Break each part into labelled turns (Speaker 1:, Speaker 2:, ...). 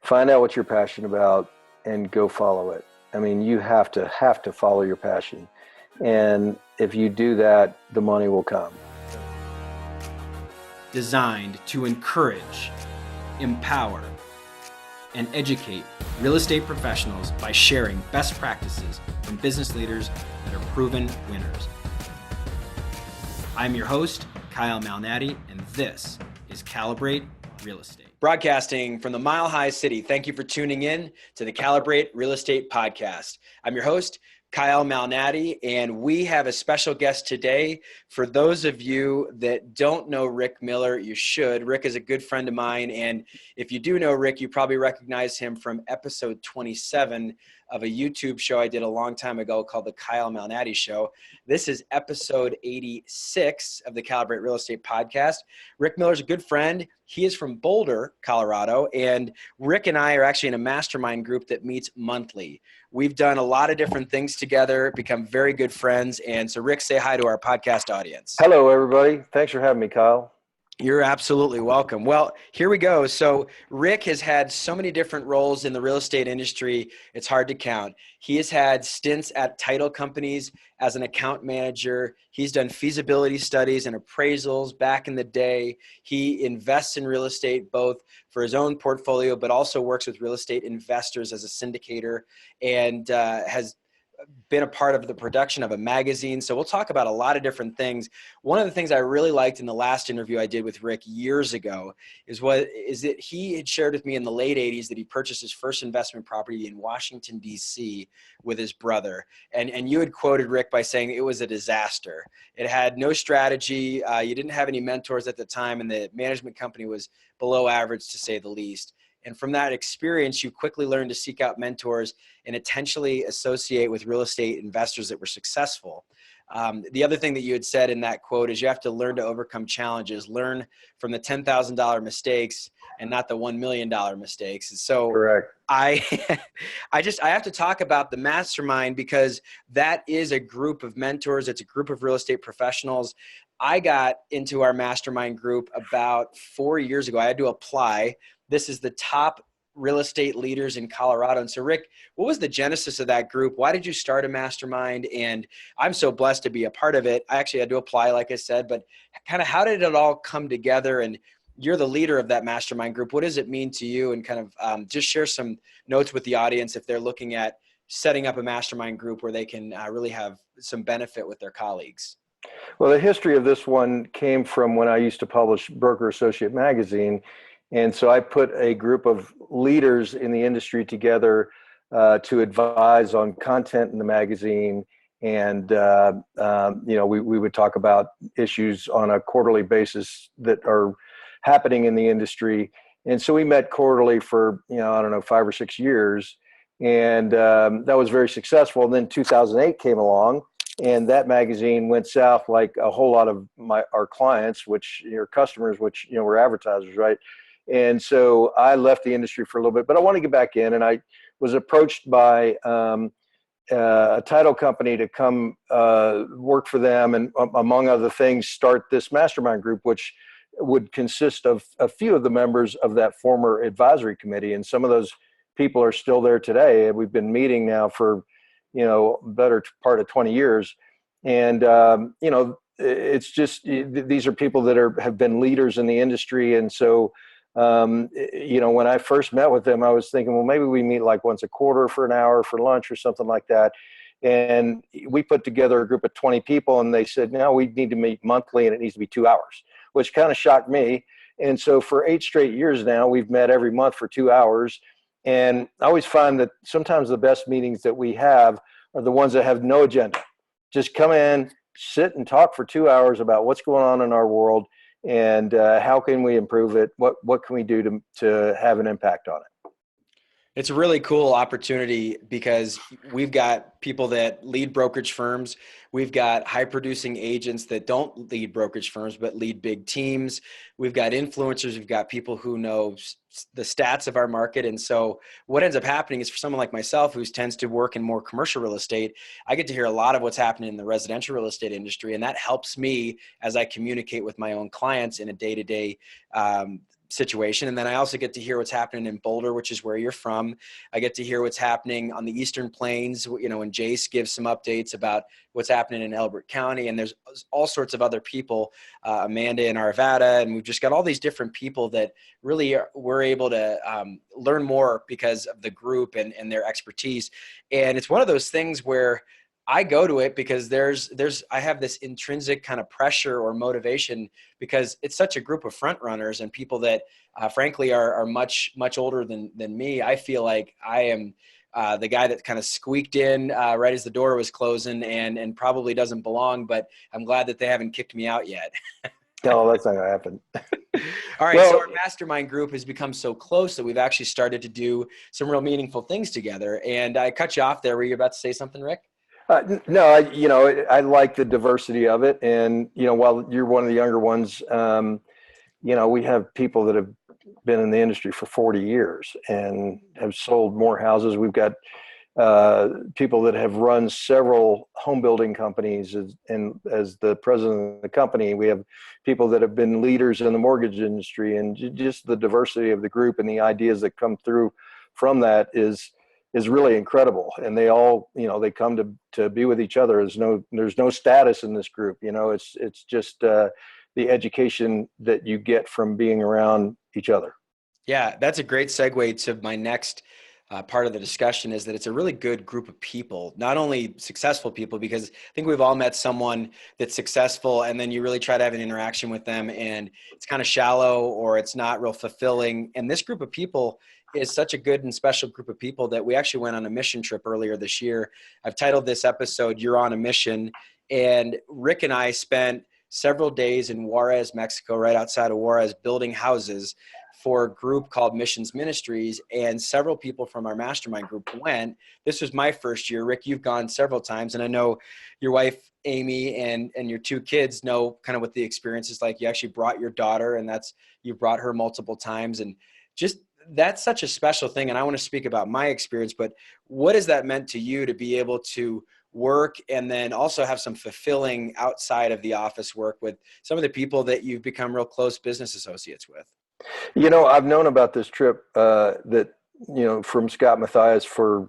Speaker 1: Find out what you're passionate about and go follow it. I mean, you have to follow your passion. And if you do that, the money will come.
Speaker 2: Designed to encourage, empower, and educate real estate professionals by sharing best practices from business leaders that are proven winners. I'm your host, Kyle Malnati, and this is Calibrate Real Estate. Broadcasting from the Mile High City, thank you for tuning in to the Calibrate Real Estate Podcast. I'm your host, Kyle Malnati, and we have a special guest today. For those of you that don't know Rick Miller, you should. Rick is a good friend of mine, and if you do know Rick, you probably recognize him from episode 27 of a YouTube show I did a long time ago called The Kyle Malnati Show. This is episode 86 of the Calibrate Real Estate Podcast. Rick Miller's a good friend. He is from Boulder, Colorado, and Rick and I are actually in a mastermind group that meets monthly. We've done a lot of different things together, become very good friends, and so Rick, say hi to our podcast audience.
Speaker 1: Hello, everybody. Thanks for having me, Kyle.
Speaker 2: You're absolutely welcome. Well, here we go. So Rick has had so many different roles in the real estate industry, it's hard to count. He has had stints at title companies as an account manager. He's done feasibility studies and appraisals back in the day. He invests in real estate both for his own portfolio, but also works with real estate investors as a syndicator, and has been a part of the production of a magazine. So we'll talk about a lot of different things. One of the things I really liked in the last interview I did with Rick years ago is that he had shared with me in the late 80s that he purchased his first investment property in Washington, D.C. with his brother. And you had quoted Rick by saying it was a disaster. It had no strategy. You didn't have any mentors at the time, and the management company was below average, to say the least. And from that experience, you quickly learned to seek out mentors and intentionally associate with real estate investors that were successful. The other thing that you had said in that quote is you have to learn to overcome challenges, learn from the $10,000 mistakes and not the $1 million mistakes. So
Speaker 1: Correct.
Speaker 2: I have to talk about the mastermind because that is a group of mentors. It's a group of real estate professionals. I got into our mastermind group about 4 years ago. I had to apply. This is the top real estate leaders in Colorado. And so Rick, what was the genesis of that group? Why did you start a mastermind? And I'm so blessed to be a part of it. I actually had to apply, like I said, but kind of how did it all come together? And you're the leader of that mastermind group. What does it mean to you? And kind of just share some notes with the audience if they're looking at setting up a mastermind group where they can really have some benefit with their colleagues.
Speaker 1: Well, the history of this one came from when I used to publish Broker Associate magazine. And so I put a group of leaders in the industry together to advise on content in the magazine. And, we would talk about issues on a quarterly basis that are happening in the industry. And so we met quarterly for, 5 or 6 years. And that was very successful. And then 2008 came along, and that magazine went south like a whole lot of our clients, which your customers, which, were advertisers, right? And so I left the industry for a little bit, but I want to get back in. And I was approached by a title company to come work for them and, among other things, start this mastermind group, which would consist of a few of the members of that former advisory committee. And some of those people are still there today. And we've been meeting now for, better part of 20 years. And, it's just, these are people that have been leaders in the industry. And so, when I first met with them, I was thinking, well, maybe we meet like once a quarter for an hour for lunch or something like that. And we put together a group of 20 people, and they said, no, we need to meet monthly and it needs to be 2 hours, which kind of shocked me. And so for 8 straight years now, we've met every month for 2 hours. And I always find that sometimes the best meetings that we have are the ones that have no agenda. Just come in, sit and talk for 2 hours about what's going on in our world. And how can we improve it? What can we do to have an impact on it?
Speaker 2: It's a really cool opportunity because we've got people that lead brokerage firms. We've got high producing agents that don't lead brokerage firms, but lead big teams. We've got influencers. We've got people who know the stats of our market. And so what ends up happening is for someone like myself, who tends to work in more commercial real estate, I get to hear a lot of what's happening in the residential real estate industry. And that helps me as I communicate with my own clients in a day-to-day situation. And then I also get to hear what's happening in Boulder, which is where you're from. I get to hear what's happening on the Eastern Plains, you know, when Jace gives some updates about what's happening in Elbert County. And there's all sorts of other people, Amanda in Arvada, and we've just got all these different people that really we're able to learn more because of the group and their expertise. And it's one of those things where I go to it because I have this intrinsic kind of pressure or motivation because it's such a group of front runners and people that frankly are much older than me. I feel like I am the guy that kind of squeaked in right as the door was closing and probably doesn't belong, but I'm glad that they haven't kicked me out yet.
Speaker 1: No, that's not going to happen.
Speaker 2: All right.
Speaker 1: Well,
Speaker 2: So our mastermind group has become so close that we've actually started to do some real meaningful things together. And I cut you off there. Were you about to say something, Rick?
Speaker 1: no, I like the diversity of it. And, while you're one of the younger ones, we have people that have been in the industry for 40 years and have sold more houses. We've got people that have run several home building companies as the president of the company. We have people that have been leaders in the mortgage industry, and just the diversity of the group and the ideas that come through from that is really incredible. And they all, they come to be with each other. There's no status in this group. It's just the education that you get from being around each other.
Speaker 2: Yeah, that's a great segue to my next part of the discussion, is that it's a really good group of people, not only successful people, because I think we've all met someone that's successful and then you really try to have an interaction with them and it's kind of shallow or it's not real fulfilling. And this group of people is such a good and special group of people that we actually went on a mission trip earlier this year. I've titled this episode, You're on a Mission. And Rick and I spent several days in Juarez, Mexico, right outside of Juarez, building houses for a group called Missions Ministries, and several people from our mastermind group went. This was my first year. Rick, you've gone several times, and I know your wife, Amy, and your two kids know kind of what the experience is like. You actually brought your daughter, and you brought her multiple times, and just that's such a special thing. And I want to speak about my experience, but what has that meant to you to be able to work and then also have some fulfilling outside of the office work with some of the people that you've become real close business associates with?
Speaker 1: I've known about this trip from Scott Matthias for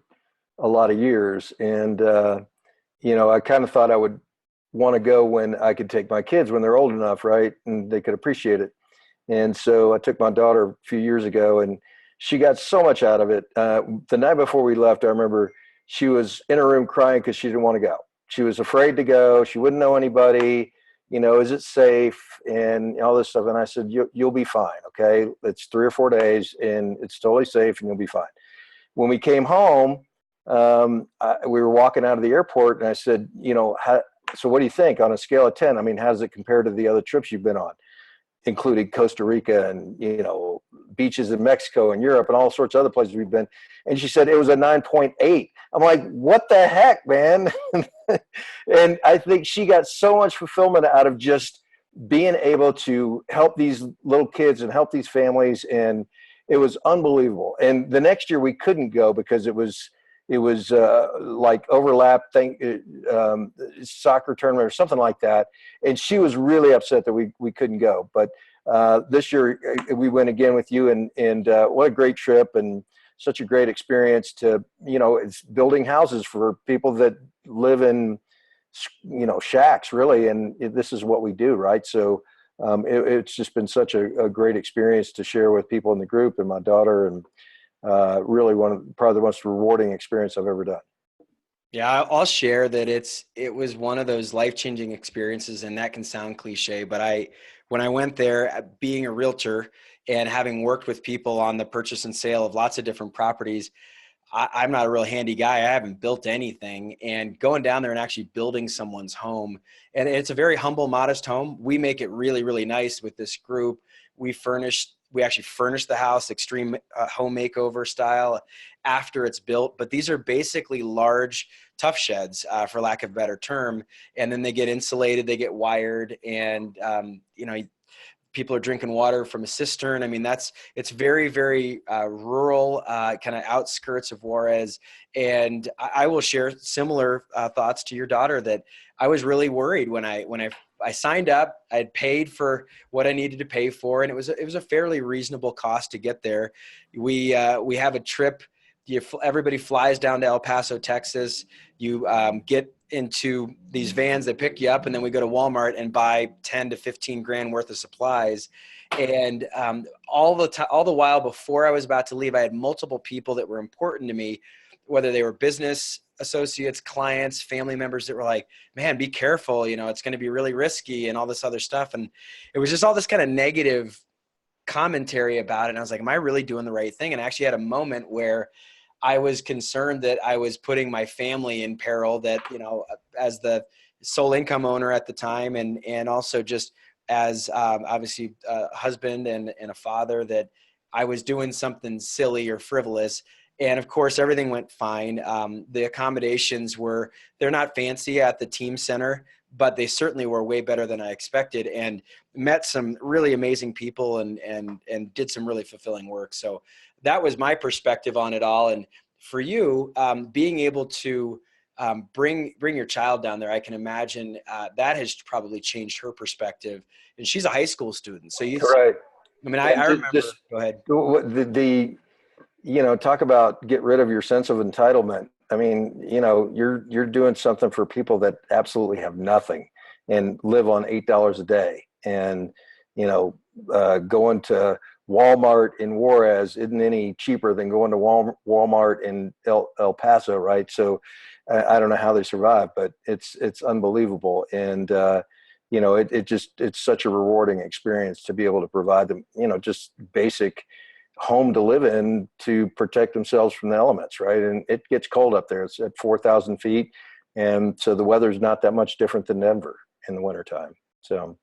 Speaker 1: a lot of years. And, I kind of thought I would want to go when I could take my kids when they're old enough, right? And they could appreciate it. And so I took my daughter a few years ago and she got so much out of it. The night before we left, I remember she was in her room crying because she didn't want to go. She was afraid to go. She wouldn't know anybody. Is it safe and all this stuff? And I said, you'll be fine. Okay. It's 3 or 4 days and it's totally safe and you'll be fine. When we came home, we were walking out of the airport and I said, so what do you think on a scale of 10? I mean, how does it compare to the other trips you've been on, including Costa Rica and, beaches in Mexico and Europe and all sorts of other places we've been. And she said it was a 9.8. I'm like, what the heck, man? And I think she got so much fulfillment out of just being able to help these little kids and help these families. And it was unbelievable. And the next year we couldn't go because it was like overlap soccer tournament or something like that. And she was really upset that we couldn't go. But this year we went again with you and what a great trip and such a great experience to, it's building houses for people that live in, shacks really. And this is what we do. Right. So it's just been such a great experience to share with people in the group and my daughter, and really probably the most rewarding experience I've ever done.
Speaker 2: Yeah, I'll share that it was one of those life-changing experiences, and that can sound cliche, but when I went there, being a realtor and having worked with people on the purchase and sale of lots of different properties, I'm not a real handy guy. I haven't built anything, and going down there and actually building someone's home, and it's a very humble, modest home. We make it really, really nice with this group. We actually furnish the house extreme home makeover style after it's built. But these are basically large, tough sheds, for lack of a better term. And then they get insulated, they get wired, and people are drinking water from a cistern. I mean, it's very, very rural, kind of outskirts of Juarez. And I will share similar thoughts to your daughter, that I was really worried when I I signed up, I had paid for what I needed to pay for, and it was a fairly reasonable cost to get there. We have a trip. Everybody flies down to El Paso, Texas. You get into these vans that pick you up, and then we go to Walmart and buy 10 to 15 grand worth of supplies. And all the while before I was about to leave, I had multiple people that were important to me, whether they were business associates, clients, family members that were like, man, be careful, it's going to be really risky and all this other stuff. And it was just all this kind of negative commentary about it. And I was like, am I really doing the right thing? And I actually had a moment where I was concerned that I was putting my family in peril, that, as the sole income owner at the time, and also just as obviously a husband and a father, that I was doing something silly or frivolous. And of course, everything went fine. The accommodations they're not fancy at the team center, but they certainly were way better than I expected, and met some really amazing people and did some really fulfilling work. So that was my perspective on it all. And for you, being able to bring your child down there, I can imagine that has probably changed her perspective. And she's a high school student. So
Speaker 1: Right.
Speaker 2: I mean, I remember, go ahead.
Speaker 1: Talk about get rid of your sense of entitlement. I mean, you're doing something for people that absolutely have nothing and live on $8 a day. And, going to Walmart in Juarez isn't any cheaper than going to Walmart in El Paso, right? So I don't know how they survive, but it's unbelievable. And, it's such a rewarding experience to be able to provide them, just basic home to live in to protect themselves from the elements, right? And it gets cold up there. It's at 4,000 feet. And so the weather's not that much different than Denver in the wintertime. So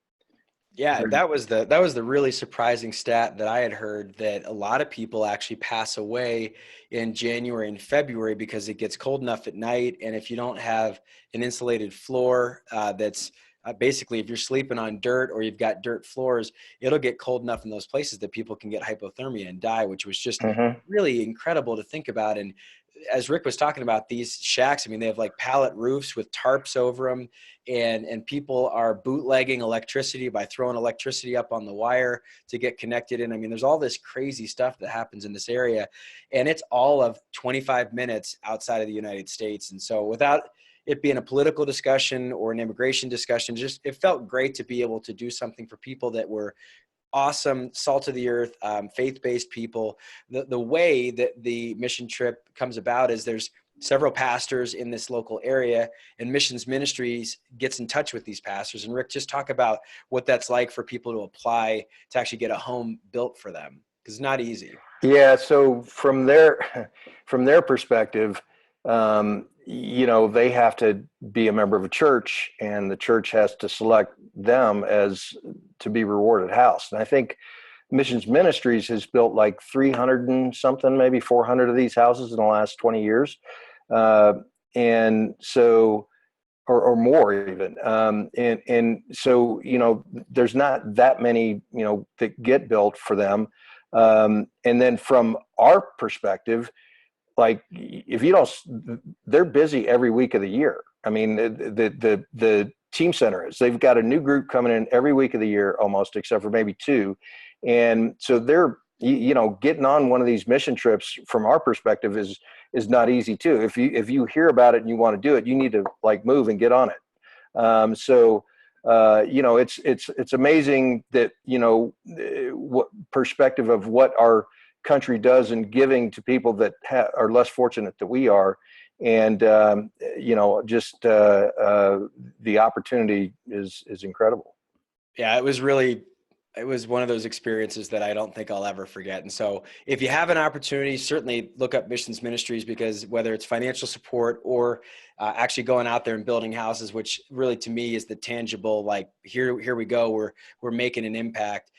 Speaker 2: yeah, that was the really surprising stat that I had heard, that a lot of people actually pass away in January and February because it gets cold enough at night. And if you don't have an insulated floor, that's basically, if you're sleeping on dirt or you've got dirt floors, it'll get cold enough in those places that people can get hypothermia and die, which was just really incredible to think about. And as Rick was talking about, these shacks, I mean, they have like pallet roofs with tarps over them, and people are bootlegging electricity by throwing electricity up on the wire to get connected in. I mean, there's all this crazy stuff that happens in this area, and it's all of 25 minutes outside of the United States. And so without it being a political discussion or an immigration discussion, just it felt great to be able to do something for people that were awesome, salt of the earth, faith-based people. The way that the mission trip comes about is there's several pastors in this local area, and Missions Ministries gets in touch with these pastors. And Rick, just talk about what that's like for people to apply to actually get a home built for them, because it's not easy.
Speaker 1: Yeah. So from their perspective, they have to be a member of a church, and the church has to select them as to be rewarded house. And I think Missions Ministries has built like 300 and something, maybe 400 of these houses in the last 20 years. And so, or more even. And so, there's not that many, that get built for them. And then from our perspective, like if you don't, they're busy every week of the year. I mean, the team center they've got a new group coming in every week of the year, almost, except for maybe two. And so they're, getting on one of these mission trips from our perspective is not easy too. If you hear about it and you want to do it, you need to like move and get on it. It's amazing that, what perspective of what our country does in giving to people that are less fortunate than we are. And, the opportunity is incredible.
Speaker 2: Yeah, it was one of those experiences that I don't think I'll ever forget. And so if you have an opportunity, certainly look up Missions Ministries, because whether it's financial support or actually going out there and building houses, which really to me is the tangible, like here we go, we're making an impact.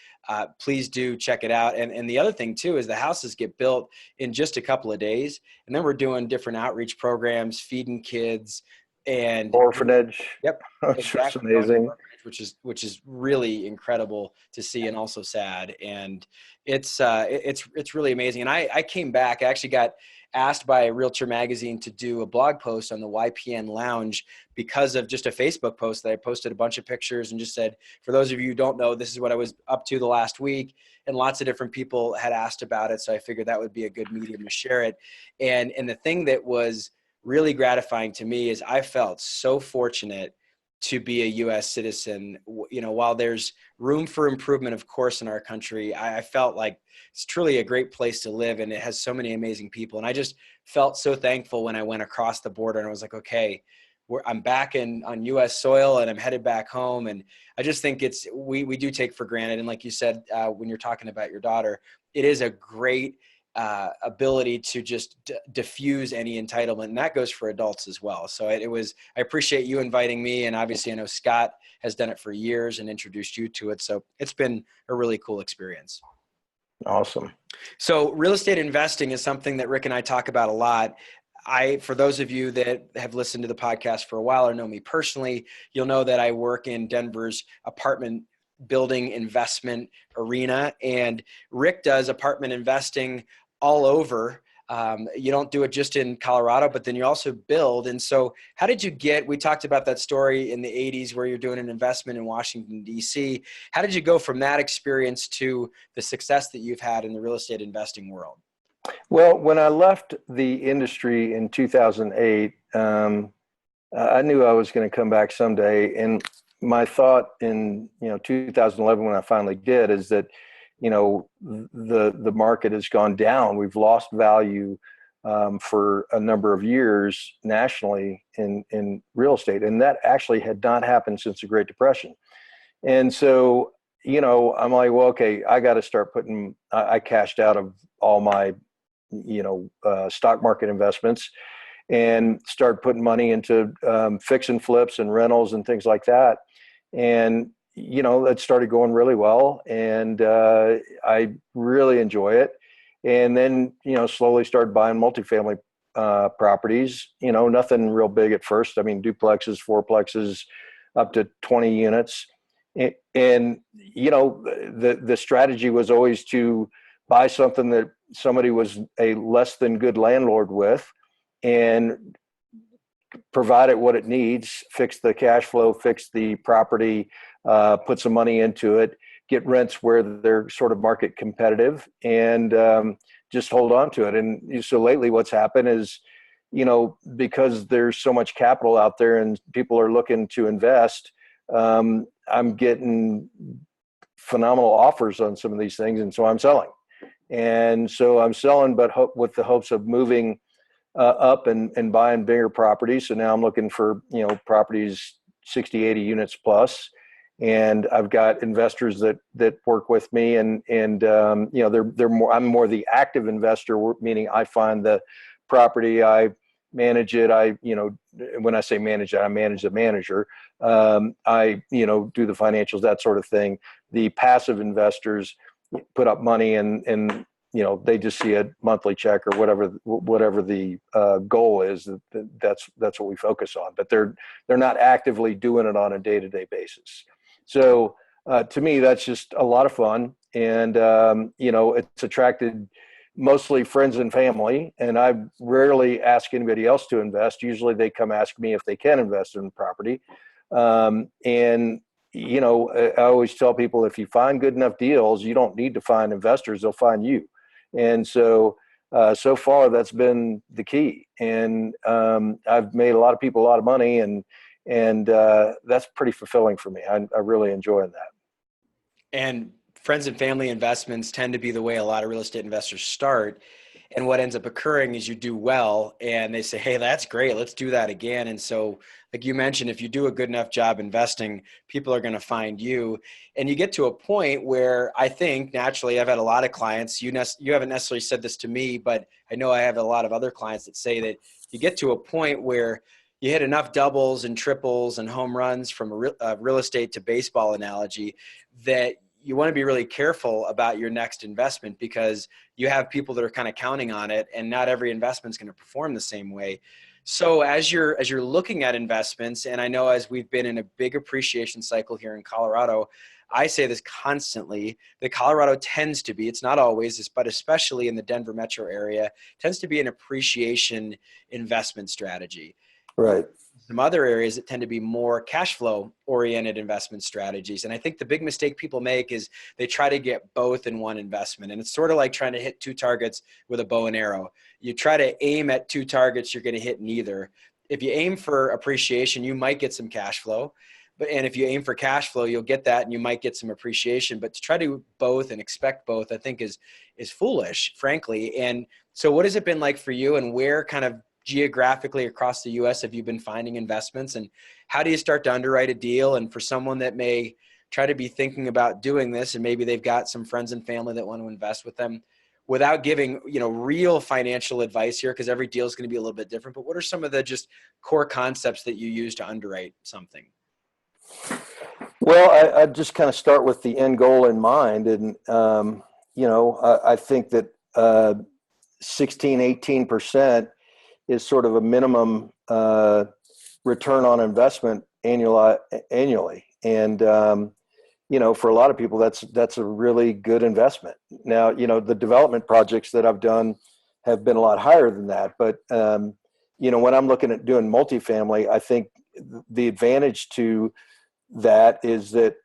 Speaker 2: Please do check it out. And the other thing too is the houses get built in just a couple of days, and then we're doing different outreach programs, feeding kids. And
Speaker 1: Orphanage.
Speaker 2: yep,
Speaker 1: It's just
Speaker 2: exactly. Going to
Speaker 1: amazing.
Speaker 2: orphanage, which is really incredible to see and also sad. And it's really amazing. And I came back. I actually got asked by Realtor Magazine to do a blog post on the YPN Lounge because of just a Facebook post that I posted a bunch of pictures and just said, for those of you who don't know, this is what I was up to the last week. And lots of different people had asked about it. So I figured that would be a good medium to share it. And the thing that was really gratifying to me is I felt so fortunate to be a U.S. citizen. You know, while there's room for improvement, of course, in our country, I felt like it's truly a great place to live, and it has so many amazing people. And I just felt so thankful when I went across the border, and I was like, okay, I'm back on U.S. soil, and I'm headed back home. And I just think we do take for granted. And like you said, when you're talking about your daughter, it is a great ability to just diffuse any entitlement. And that goes for adults as well. So I appreciate you inviting me. And obviously I know Scott has done it for years and introduced you to it. So it's been a really cool experience.
Speaker 1: Awesome.
Speaker 2: So real estate investing is something that Rick and I talk about a lot. For those of you that have listened to the podcast for a while or know me personally, you'll know that I work in Denver's apartment building investment arena, and Rick does apartment investing all over. You don't do it just in Colorado, but then you also build. And so how did you we talked about that story in the 80s where you're doing an investment in Washington, D.C. How did you go from that experience to the success that you've had in the real estate investing world?
Speaker 1: Well, when I left the industry in 2008, I knew I was going to come back someday. And my thought in 2011, when I finally did, is that the market has gone down. We've lost value for a number of years nationally in real estate, and that actually had not happened since the Great Depression. And so I'm like, well, okay, I got to start I cashed out of all my stock market investments and started putting money into fix and flips and rentals and things like that. And that started going really well, and I really enjoy it. And then slowly started buying multifamily properties. Nothing real big at first. I mean, duplexes, fourplexes, up to 20 units. And the strategy was always to buy something that somebody was a less than good landlord with, and provide it what it needs, fix the cash flow, fix the property, put some money into it, get rents where they're sort of market competitive, and just hold on to it. And so lately what's happened is, because there's so much capital out there and people are looking to invest, I'm getting phenomenal offers on some of these things. And so I'm selling. And so I'm selling, but with the hopes of moving up and buying bigger properties. So now I'm looking for, properties 60, 80 units plus. And I've got investors that work with me, and they're more, I'm more the active investor, meaning I find the property, I manage it. When I say manage it, I manage the manager. I do the financials, that sort of thing. The passive investors put up money and they just see a monthly check or whatever the goal is. That's what we focus on. But they're not actively doing it on a day-to-day basis. So to me, that's just a lot of fun, and it's attracted mostly friends and family. And I rarely ask anybody else to invest. Usually, they come ask me if they can invest in property. I always tell people, if you find good enough deals, you don't need to find investors; they'll find you. And so far, that's been the key. And I've made a lot of people a lot of money, and that's pretty fulfilling for me. I really enjoy that.
Speaker 2: And friends and family investments tend to be the way a lot of real estate investors start. And what ends up occurring is you do well and they say, hey, that's great, let's do that again. And so, like you mentioned, if you do a good enough job investing, people are going to find you. And you get to a point where I think naturally, I've had a lot of clients, you haven't necessarily said this to me, but I know I have a lot of other clients that say that you get to a point where you hit enough doubles and triples and home runs, from a real estate to baseball analogy, that you want to be really careful about your next investment, because you have people that are kind of counting on it, and not every investment is going to perform the same way. So as you're looking at investments, and I know as we've been in a big appreciation cycle here in Colorado, I say this constantly, that Colorado tends to be, it's not always, but especially in the Denver metro area, tends to be an appreciation investment strategy.
Speaker 1: Right.
Speaker 2: Some other areas that tend to be more cash flow oriented investment strategies. And I think the big mistake people make is they try to get both in one investment. And it's sort of like trying to hit two targets with a bow and arrow. You try to aim at two targets, you're going to hit neither. If you aim for appreciation, you might get some cash flow. And if you aim for cash flow, you'll get that and you might get some appreciation. But to try to do both and expect both, I think is foolish, frankly. And so what has it been like for you, and where kind of geographically across the US have you been finding investments, and how do you start to underwrite a deal? And for someone that may try to be thinking about doing this, and maybe they've got some friends and family that want to invest with them, without giving, real financial advice here, because every deal is going to be a little bit different, but what are some of the just core concepts that you use to underwrite something?
Speaker 1: Well, I just kind of start with the end goal in mind. And, I think that 16, 18% is sort of a minimum return on investment annually. And, for a lot of people, that's a really good investment. Now, the development projects that I've done have been a lot higher than that. But, when I'm looking at doing multifamily, I think the advantage to that is that,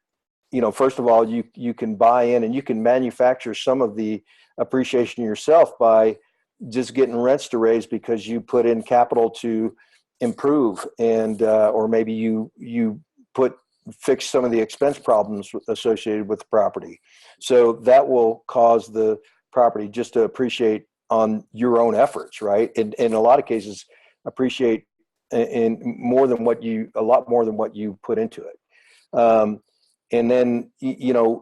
Speaker 1: first of all, you can buy in and you can manufacture some of the appreciation yourself by just getting rents to raise because you put in capital to improve, and or maybe you fix some of the expense problems associated with the property. So that will cause the property just to appreciate on your own efforts, right? And in a lot of cases, appreciate in a lot more than what you put into it. And then,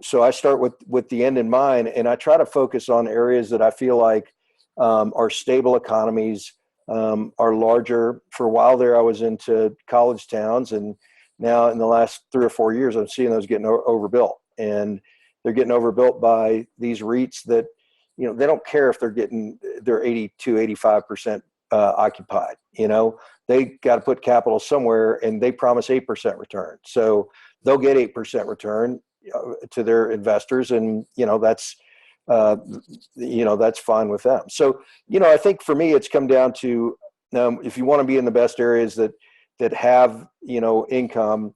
Speaker 1: so I start with the end in mind, and I try to focus on areas that I feel like are stable economies, are larger. For a while there, I was into college towns, and now in the last 3 or 4 years, I'm seeing those getting overbuilt, and they're getting overbuilt by these REITs that, they don't care if they're 82, 85% occupied. They got to put capital somewhere, and they promise 8% return. So they'll get 8% return to their investors, and that's fine with them. So I think for me, it's come down to if you want to be in the best areas that have income,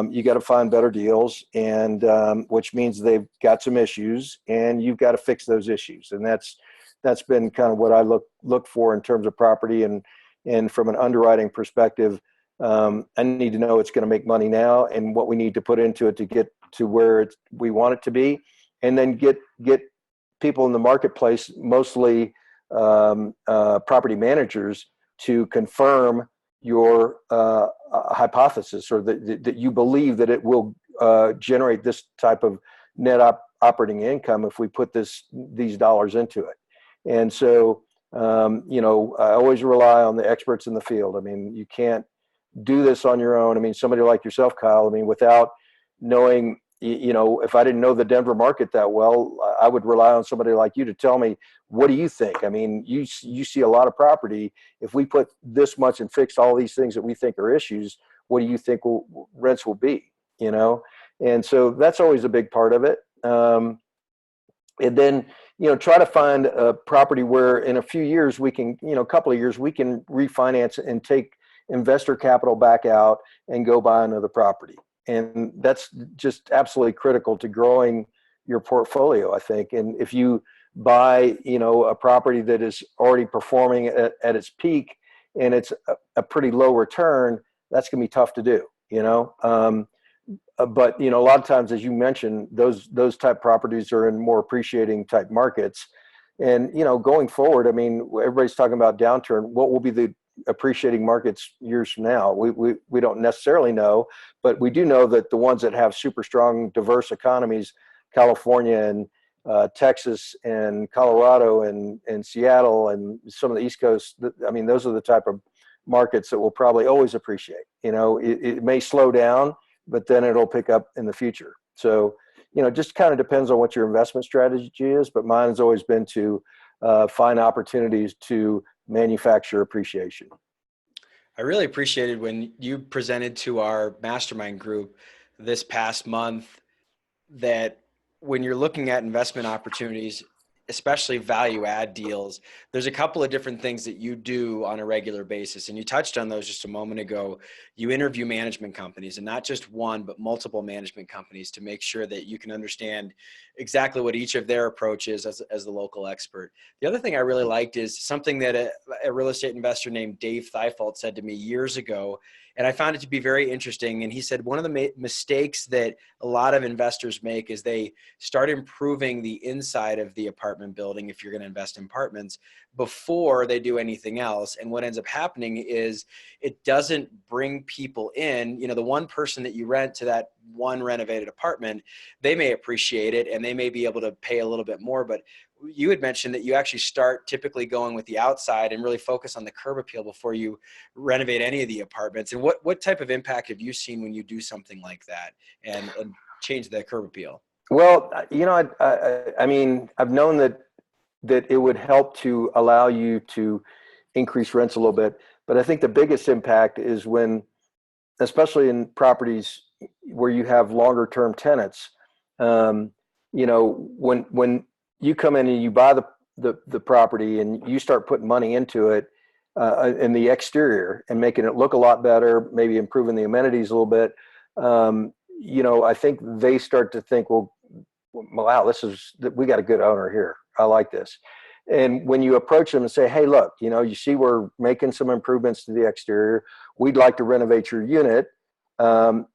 Speaker 1: you got to find better deals, and which means they've got some issues, and you've got to fix those issues, and that's been kind of what I look for in terms of property, and from an underwriting perspective. I need to know it's going to make money now, and what we need to put into it to get to where we want it to be, and then get people in the marketplace, mostly property managers, to confirm your hypothesis, or that you believe that it will generate this type of net operating income if we put these dollars into it. And so, I always rely on the experts in the field. I mean, you can't do this on your own. I mean, somebody like yourself, Kyle, without knowing, if I didn't know the Denver market that well, I would rely on somebody like you to tell me, what do you think? I mean, you see a lot of property. If we put this much and fix all these things that we think are issues, what do you think rents will be? And so that's always a big part of it. And then, try to find a property where in a few years we can, a couple of years, we can refinance and take investor capital back out and go buy another property. And that's just absolutely critical to growing your portfolio, I think. And if you buy, a property that is already performing at its peak, and it's a pretty low return, that's going to be tough to do, but, a lot of times, as you mentioned, those type properties are in more appreciating type markets. And, going forward, everybody's talking about downturn. What will be the appreciating markets years from now? We don't necessarily know, but we do know that the ones that have super strong, diverse economies, California and Texas and Colorado and Seattle and some of the East Coast, those are the type of markets that will probably always appreciate. It may slow down, but then it'll pick up in the future. So, just kind of depends on what your investment strategy is, but mine has always been to find opportunities to manufacture appreciation.
Speaker 2: I really appreciated when you presented to our mastermind group this past month that when you're looking at investment opportunities, especially value add deals, there's a couple of different things that you do on a regular basis. And you touched on those just a moment ago. You interview management companies, and not just one, but multiple management companies, to make sure that you can understand exactly what each of their approach is as the local expert. The other thing I really liked is something that a real estate investor named Dave Thifault said to me years ago. And I found it to be very interesting. And he said one of the mistakes that a lot of investors make is they start improving the inside of the apartment building, if you're going to invest in apartments, before they do anything else. And what ends up happening is it doesn't bring people in. You know, the one person that you rent to that one renovated apartment, they may appreciate it and they may be able to pay a little bit more. But you had mentioned that you actually start typically going with the outside and really focus on the curb appeal before you renovate any of the apartments. And what type of impact have you seen when you do something like that and change the curb appeal?
Speaker 1: Well, I mean, I've known that it would help to allow you to increase rents a little bit, but I think the biggest impact is when, especially in properties where you have longer term tenants, when you come in and you buy the property and you start putting money into it, in the exterior and making it look a lot better, maybe improving the amenities a little bit. I think they start to think, well, wow, we got a good owner here. I like this. And when you approach them and say, hey, look, you see, we're making some improvements to the exterior. We'd like to renovate your unit.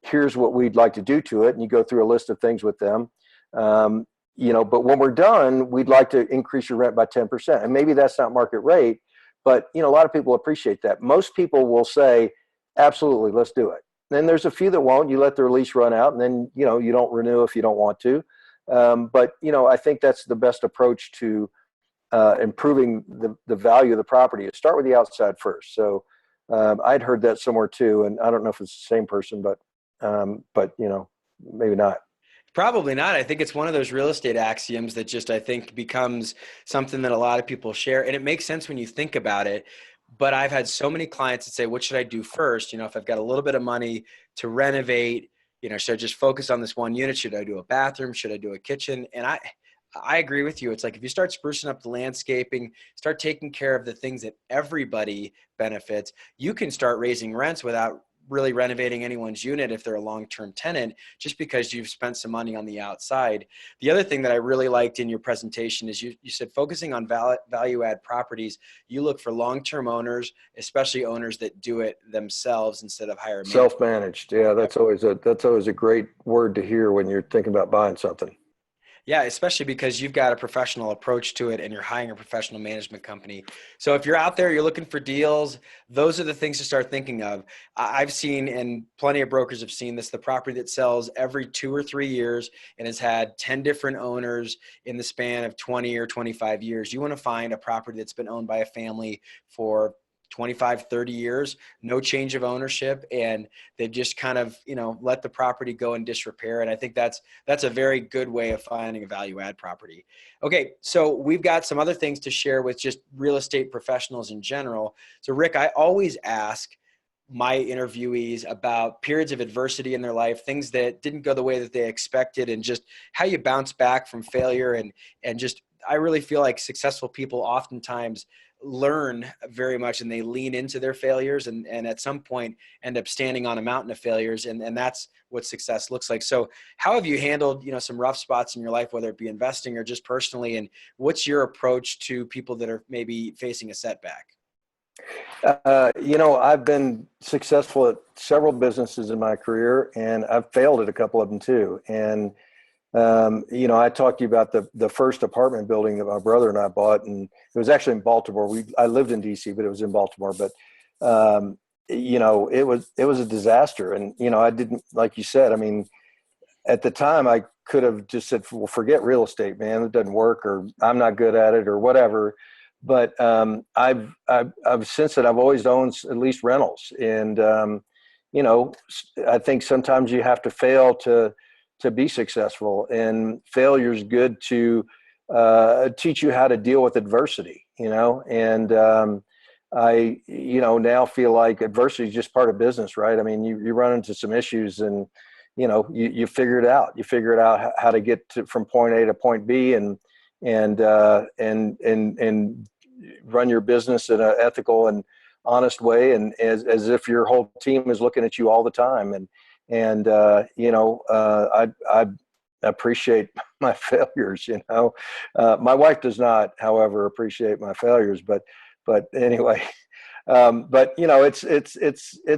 Speaker 1: Here's what we'd like to do to it. And you go through a list of things with them. But when we're done, we'd like to increase your rent by 10%. And maybe that's not market rate, but a lot of people appreciate that. Most people will say, absolutely, let's do it. Then there's a few that won't. You let their lease run out, and then you don't renew if you don't want to. But I think that's the best approach to improving the value of the property. Is start with the outside first. So I'd heard that somewhere too, and I don't know if it's the same person, but maybe not.
Speaker 2: Probably not. I think it's one of those real estate axioms that just, I think, becomes something that a lot of people share. And it makes sense when you think about it. But I've had so many clients that say, what should I do first? If I've got a little bit of money to renovate, should I just focus on this one unit? Should I do a bathroom? Should I do a kitchen? And I agree with you. It's like if you start sprucing up the landscaping, start taking care of the things that everybody benefits, you can start raising rents without really renovating anyone's unit if they're a long-term tenant, just because you've spent some money on the outside. The other thing that I really liked in your presentation is you said focusing on value add properties, you look for long-term owners, especially owners that do it themselves instead of hire management.
Speaker 1: Self-managed. Yeah, that's always a great word to hear when you're thinking about buying something.
Speaker 2: Yeah, especially because you've got a professional approach to it and you're hiring a professional management company. So if you're out there, you're looking for deals, those are the things to start thinking of. I've seen, and plenty of brokers have seen this, the property that sells every 2 or 3 years and has had 10 different owners in the span of 20 or 25 years. You want to find a property that's been owned by a family for 25, 30 years, no change of ownership, and they've just kind of, let the property go in disrepair. And I think that's a very good way of finding a value add property. Okay, so we've got some other things to share with just real estate professionals in general. So Rick, I always ask my interviewees about periods of adversity in their life, things that didn't go the way that they expected, and just how you bounce back from failure. And just, I really feel like successful people oftentimes learn very much and they lean into their failures and at some point end up standing on a mountain of failures. And that's what success looks like. So how have you handled, some rough spots in your life, whether it be investing or just personally, and what's your approach to people that are maybe facing a setback?
Speaker 1: I've been successful at several businesses in my career, and I've failed at a couple of them too. And I talked to you about the first apartment building that my brother and I bought, and it was actually in Baltimore. I lived in DC, but it was in Baltimore. But it was a disaster, and I didn't, like you said. I mean, at the time, I could have just said, "Well, forget real estate, man. It doesn't work, or I'm not good at it, or whatever." But I've since then I've always owned at least rentals, and I think sometimes you have to fail to be successful, and failure is good to teach you how to deal with adversity, and now feel like adversity is just part of business, right? I mean, you run into some issues and, you figure it out. You figure it out how to get from point A to point B and run your business in an ethical and honest way. And as if your whole team is looking at you all the time. I appreciate my failures. My wife does not, however, appreciate my failures, but anyway, it's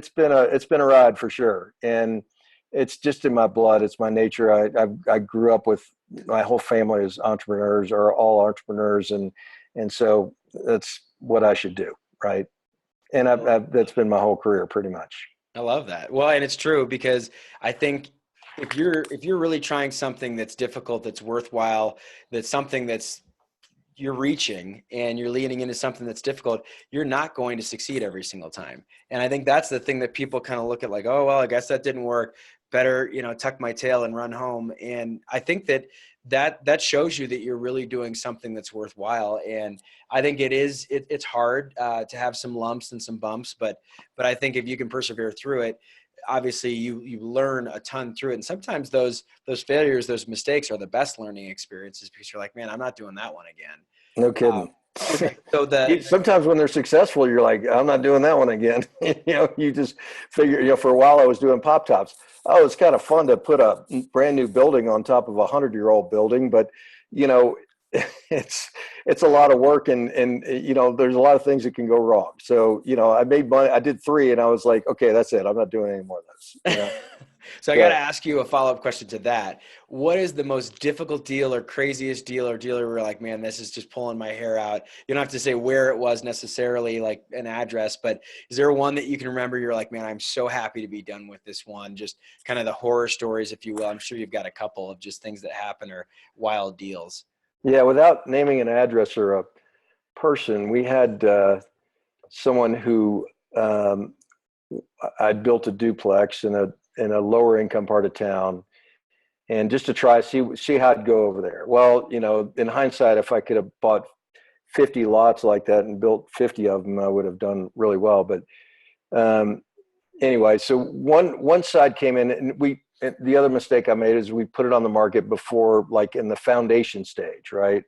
Speaker 1: been a ride for sure. And it's just in my blood. It's my nature. I grew up with, my whole family is entrepreneurs, or all entrepreneurs. And so that's what I should do. Right. And that's been my whole career pretty much.
Speaker 2: I love that. Well, and it's true, because I think if you're really trying something that's difficult, that's worthwhile, that's something that's you're reaching and you're leaning into something that's difficult, you're not going to succeed every single time. And I think that's the thing that people kind of look at like, oh, well, I guess that didn't work. Better, tuck my tail and run home. And I think that shows you that you're really doing something that's worthwhile. And I think it's hard to have some lumps and some bumps, but I think if you can persevere through it, obviously you learn a ton through it. And sometimes those failures, those mistakes are the best learning experiences, because you're like, man, I'm not doing that one again.
Speaker 1: No kidding.
Speaker 2: So
Speaker 1: Sometimes when they're successful, you're like, I'm not doing that one again. You just figure, for a while I was doing pop tops. Oh, it's kind of fun to put a brand new building on top of 100-year-old building, but it's a lot of work, and there's a lot of things that can go wrong. So, I made money. I did 3 and I was like, okay, that's it. I'm not doing any more of this.
Speaker 2: So I got to ask you a follow-up question to that. What is the most difficult deal or craziest deal or dealer where you're like, man, this is just pulling my hair out? You don't have to say where it was necessarily, like an address, but is there one that you can remember? You're like, man, I'm so happy to be done with this one. Just kind of the horror stories, if you will. I'm sure you've got a couple of just things that happen, or wild deals.
Speaker 1: Yeah. Without naming an address or a person, we had someone who I'd built a duplex in a lower income part of town, and just to try see how I'd go over there. Well, in hindsight, if I could have bought 50 lots like that and built 50 of them, I would have done really well. But anyway, so one side came in, and the other mistake I made is we put it on the market before, like in the foundation stage, right?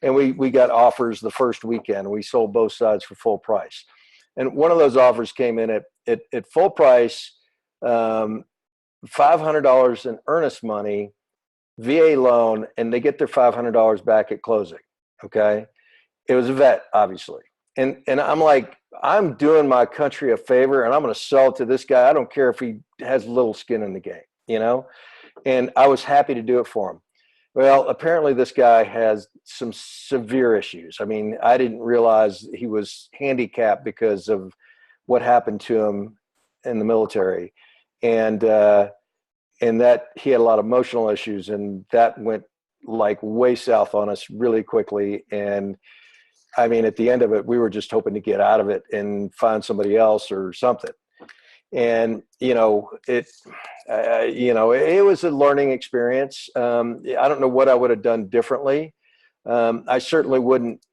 Speaker 1: And we got offers the first weekend. We sold both sides for full price. And one of those offers came in at full price, $500 in earnest money, VA loan, and they get their $500 back at closing. Okay. It was a vet, obviously. And I'm like, I'm doing my country a favor, and I'm going to sell it to this guy. I don't care if he has little skin in the game, and I was happy to do it for him. Well, apparently this guy has some severe issues. I mean, I didn't realize he was handicapped because of what happened to him in the military. And that he had a lot of emotional issues, and that went like way south on us really quickly. And I mean, at the end of it, we were just hoping to get out of it and find somebody else or something. And, it was a learning experience. I don't know what I would have done differently. I certainly wouldn't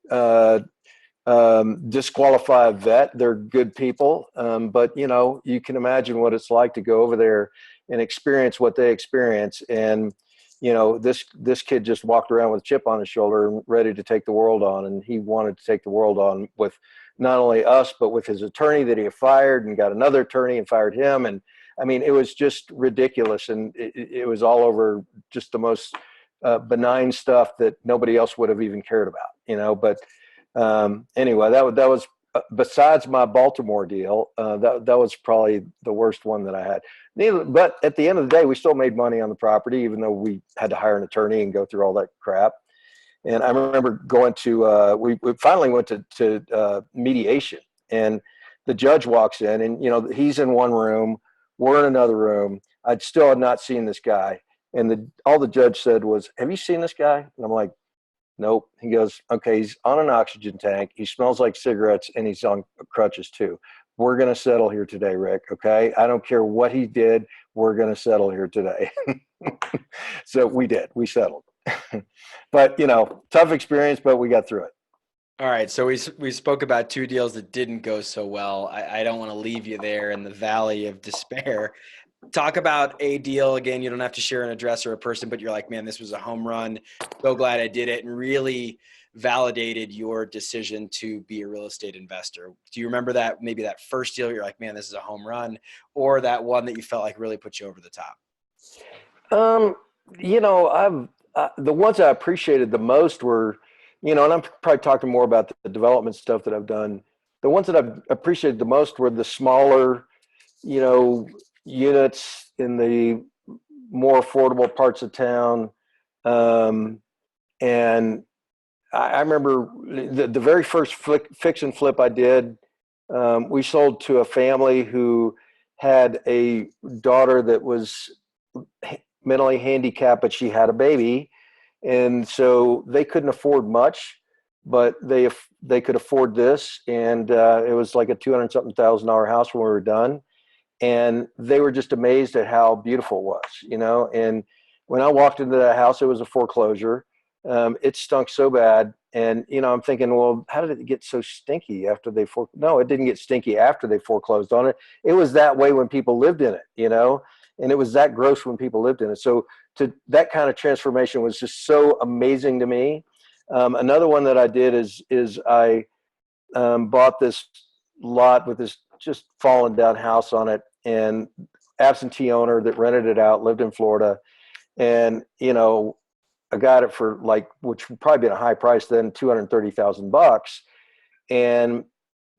Speaker 1: disqualify a vet. They're good people. But, you can imagine what it's like to go over there and experience what they experience. And, this kid just walked around with a chip on his shoulder and ready to take the world on. And he wanted to take the world on with not only us, but with his attorney that he had fired, and got another attorney and fired him. And I mean, it was just ridiculous. And it was all over just the most benign stuff that nobody else would have even cared about, but anyway, that was besides my Baltimore deal, that was probably the worst one that I had. But at the end of the day, we still made money on the property, even though we had to hire an attorney and go through all that crap. And I remember going to, we finally went to mediation, and the judge walks in, and, he's in one room, we're in another room. I still had not seen this guy. And all the judge said was, have you seen this guy? And I'm like, nope. He goes, okay, he's on an oxygen tank. He smells like cigarettes, and he's on crutches too. We're going to settle here today, Rick. Okay. I don't care what he did. We're going to settle here today. So we did. We settled. But, tough experience, but we got through it.
Speaker 2: All right, so we spoke about two deals that didn't go so well. I don't want to leave you there in the valley of despair. Talk about a deal again. You don't have to share an address or a person, but you're like, man, this was a home run. So glad I did it, and really validated your decision to be a real estate investor. Do you remember that, maybe that first deal you're like, man, this is a home run, or that one that you felt like really put you over the top?
Speaker 1: Um, the ones I appreciated the most were, and I'm probably talking more about the development stuff that I've done. The ones that I've appreciated the most were the smaller, you know, units in the more affordable parts of town. Um, and I remember the very first fix and flip I did. We sold to a family who had a daughter that was mentally handicapped, but she had a baby, and so they couldn't afford much, but they could afford this, and it was like a 200 something $1,000 house when we were done, and they were just amazed at how beautiful it was. And when I walked into that house, it was a foreclosure. It stunk so bad, and I'm thinking, well, how did it get so stinky after they no, it didn't get stinky after they foreclosed on it. It was that way when people lived in it. And it was that gross when people lived in it. So that kind of transformation was just so amazing to me. Another one that I did is I bought this lot with this just fallen down house on it, and absentee owner that rented it out lived in Florida, and I got it for which would probably been a high price then, $230,000. And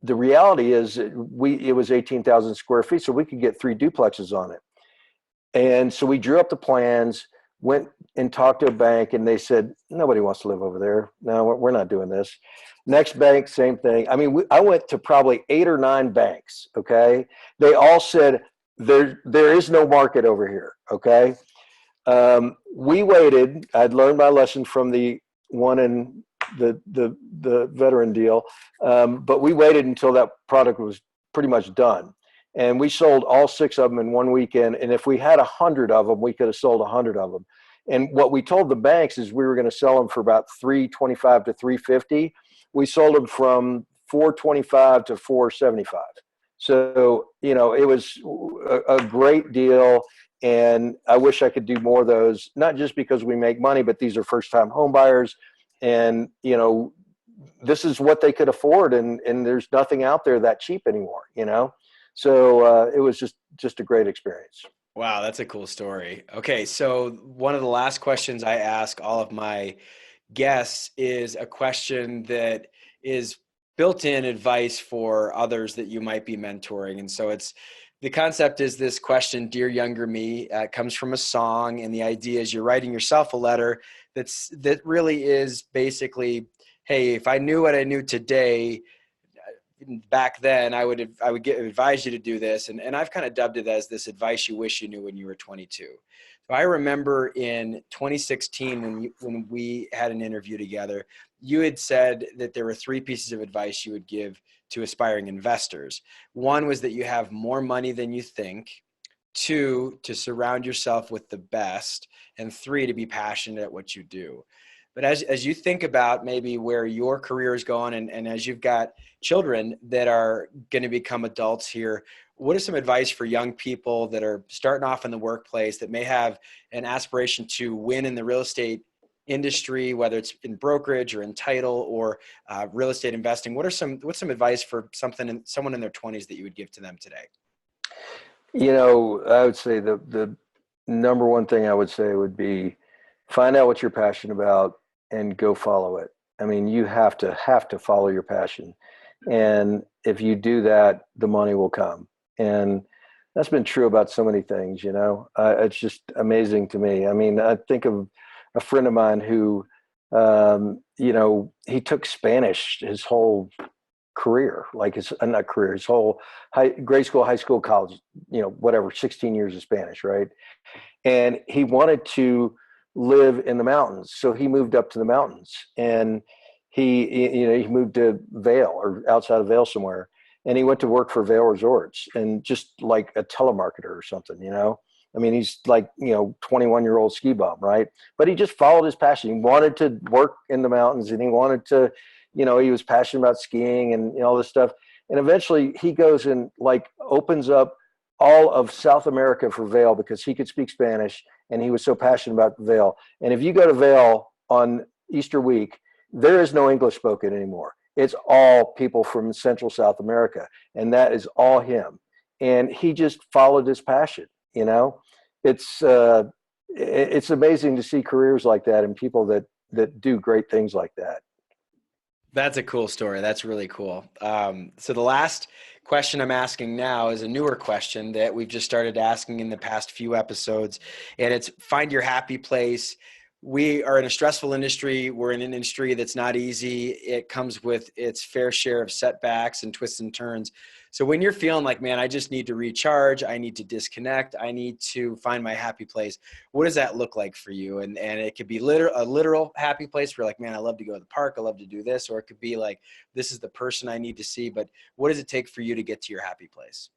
Speaker 1: the reality is it was 18,000 square feet, so we could get 3 duplexes on it. And so we drew up the plans, went and talked to a bank, and they said, nobody wants to live over there. No, we're not doing this. Next bank, same thing. I mean, I went to probably 8 or 9 banks. Okay. They all said, there is no market over here. Okay. We waited. I'd learned my lesson from the one in the veteran deal. But we waited until that product was pretty much done. And we sold all 6 of them in one weekend. And if we had 100 of them, we could have sold 100 of them. And what we told the banks is we were going to sell them for about $325 to $350. We sold them from $425 to $475. So, it was a great deal. And I wish I could do more of those, not just because we make money, but these are first time home buyers. And, this is what they could afford. And there's nothing out there that cheap anymore. So it was just a great experience.
Speaker 2: Wow, that's a cool story. Okay, so one of the last questions I ask all of my guests is a question that is built-in advice for others that you might be mentoring. And so the concept is this question, Dear Younger Me, comes from a song. And the idea is you're writing yourself a letter that really is basically, hey, if I knew what I knew today, back then I would advise you to do this. And I've kind of dubbed it as this advice you wish you knew when you were 22. So I remember in 2016 when we had an interview together, you had said that there were 3 pieces of advice you would give to aspiring investors. One was that you have more money than you think. 2, to surround yourself with the best. And 3, to be passionate at what you do. But as you think about maybe where your career is going, and as you've got children that are going to become adults here, what is some advice for young people that are starting off in the workplace that may have an aspiration to win in the real estate industry, whether it's in brokerage or in title or real estate investing? What's some advice for someone in their 20s that you would give to them today?
Speaker 1: I would say the number one thing I would say would be find out what you're passionate about and go follow it. I mean, you have to follow your passion. And if you do that, the money will come. And that's been true about so many things, it's just amazing to me. I mean, I think of a friend of mine who, he took Spanish his whole career, his whole grade school, high school, college, whatever, 16 years of Spanish, right? And he wanted to live in the mountains. So he moved up to the mountains, and he moved to Vail or outside of Vail somewhere. And he went to work for Vail Resorts, and just like a telemarketer or something, I mean, he's like, 21-year-old ski bum, right? But he just followed his passion. He wanted to work in the mountains, and he wanted to, he was passionate about skiing and all this stuff. And eventually he goes and like opens up all of South America for Vail because he could speak Spanish and he was so passionate about Vail. And if you go to Vail on Easter week, there is no English spoken anymore. It's all people from Central South America, and that is all him. And he just followed his passion. It's amazing to see careers like that and people that do great things like that.
Speaker 2: That's a cool story. That's really cool. So the last question I'm asking now is a newer question that we've just started asking in the past few episodes, and it's find your happy place. We are in a stressful industry. We're in an industry that's not easy. It comes with its fair share of setbacks and twists and turns. So when you're feeling like, man, I just need to recharge, I need to disconnect, I need to find my happy place, what does that look like for you? And it could be a literal happy place where like, man, I love to go to the park, I love to do this, or it could be like, this is the person I need to see. But what does it take for you to get to your happy place?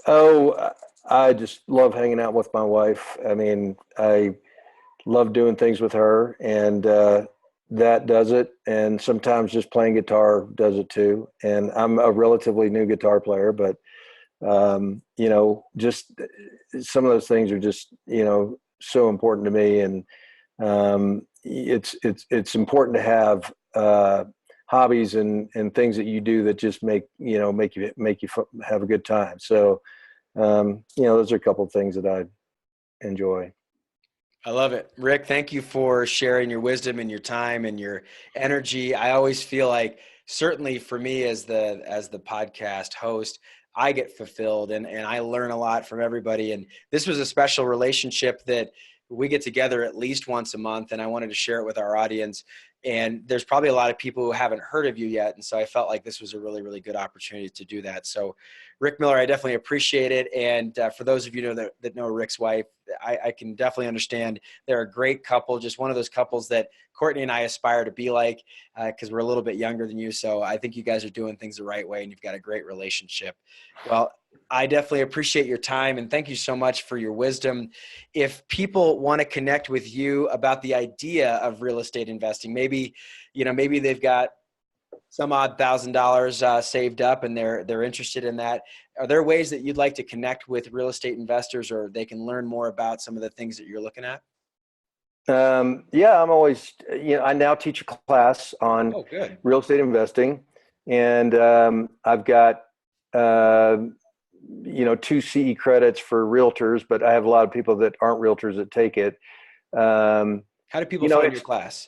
Speaker 1: Oh, I just love hanging out with my wife. I mean, I love doing things with her, and that does it. And sometimes just playing guitar does it too. And I'm a relatively new guitar player, but just some of those things are just so important to me. And it's important to have hobbies and things that you do that just make you have a good time. So those are a couple of things that I enjoy.
Speaker 2: I love it. Rick, thank you for sharing your wisdom and your time and your energy. I always feel like, certainly for me as the podcast host, I get fulfilled and I learn a lot from everybody. And this was a special relationship that we get together at least once a month, and I wanted to share it with our audience. And there's probably a lot of people who haven't heard of you yet. And so I felt like this was a really, really good opportunity to do that. So Rick Miller, I definitely appreciate it. And for those of you that know Rick's wife, I can definitely understand they're a great couple, just one of those couples that Courtney and I aspire to be like, because we're a little bit younger than you. So I think you guys are doing things the right way and you've got a great relationship. Well, I definitely appreciate your time and thank you so much for your wisdom. If people want to connect with you about the idea of real estate investing, maybe they've got some odd $1,000 saved up and they're interested in that. Are there ways that you'd like to connect with real estate investors, or they can learn more about some of the things that you're looking at?
Speaker 1: Yeah, I'm always, I now teach a class on real estate investing, and I've got, 2 CE credits for realtors, but I have a lot of people that aren't realtors that take it.
Speaker 2: How do people find your class?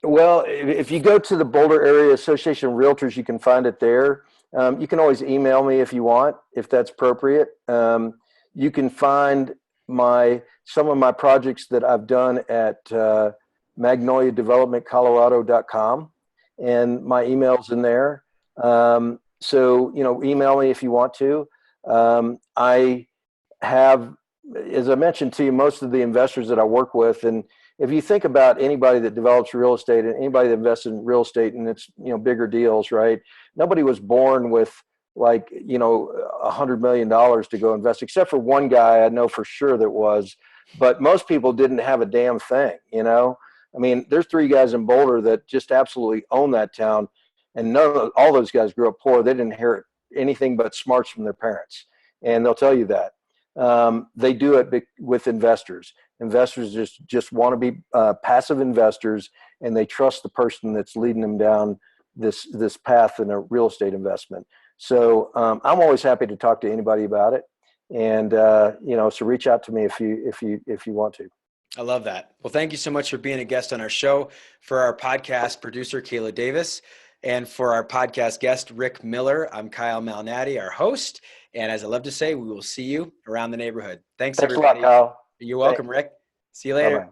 Speaker 1: Well, if you go to the Boulder Area Association of Realtors, you can find it there. You can always email me if you want, if that's appropriate. You can find some of my projects that I've done at magnoliadevelopmentcolorado.com, and my email's in there. So, email me if you want to. I have, as I mentioned to you, most of the investors that I work with, and if you think about anybody that develops real estate and anybody that invests in real estate and it's, bigger deals, right? Nobody was born with $100 million to go invest, except for one guy I know for sure that was, but most people didn't have a damn thing, I mean, there's 3 guys in Boulder that just absolutely own that town, and all those guys grew up poor. They didn't inherit anything but smarts from their parents, and they'll tell you that. They do it with investors. Investors just want to be passive investors, and they trust the person that's leading them down this path in a real estate investment. So I'm always happy to talk to anybody about it, and so reach out to me if you want to.
Speaker 2: I love that. Well, thank you so much for being a guest on our show. For our podcast producer, Kayla Davis, and for our podcast guest, Rick Miller, I'm Kyle Malnati, our host. And as I love to say, we will see you around the neighborhood. Thanks everybody.
Speaker 1: Thanks a lot, Kyle.
Speaker 2: You're welcome, Rick. See you later.
Speaker 1: Bye-bye.